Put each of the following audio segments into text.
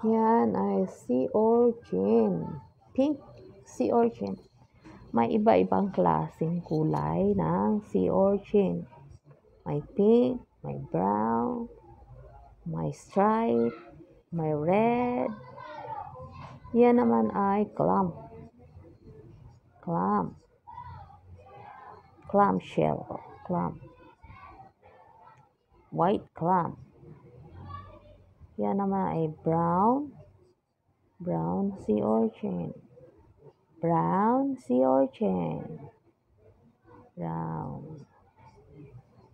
Yan ay sea urchin. Pink sea urchin. May iba-ibang klaseng kulay ng sea urchin. May pink, may brown, may stripe, may red. Yan naman ay clam. Clam shell. Clam. White clam. Yan naman ay brown sea urchin. Brown sea urchin. Brown.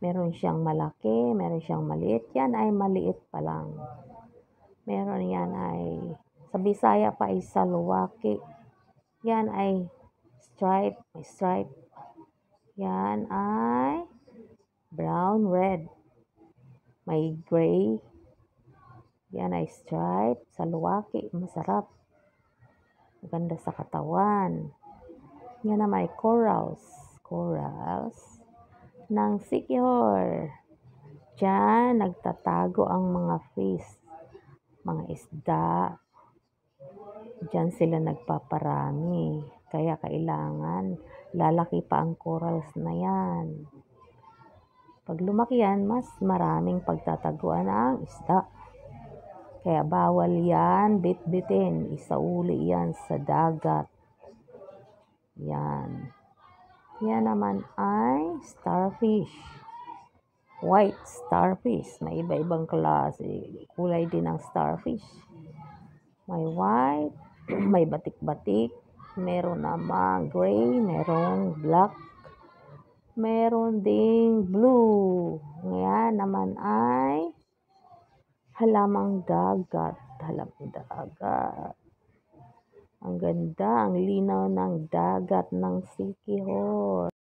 Meron siyang malaki, meron siyang maliit. Yan ay maliit pa lang. Meron yan ay, sa Bisaya pa ay saluwaki. Yan ay stripe, may stripe. Yan ay brown, red. May gray. Yan ay stripe, saluwaki, masarap. Maganda sa katawan. Yan na may corals ng Siquijor. Diyan nagtatago ang mga fish, mga isda. Diyan sila nagpaparami. Kaya kailangan lalaki pa ang corals na yan. Pag lumaki yan, mas maraming pagtataguan ang isda. Kaya bawal yan bitbitin. Isauli yan sa dagat. Yan. Yan naman ay starfish. White starfish. May iba-ibang klase. Kulay din ng starfish. May white, may batik-batik. Meron namang gray, merong black. Meron ding blue. Yan naman ay halamang dagat. Ang ganda, ang linaw ng dagat ng Siquijor.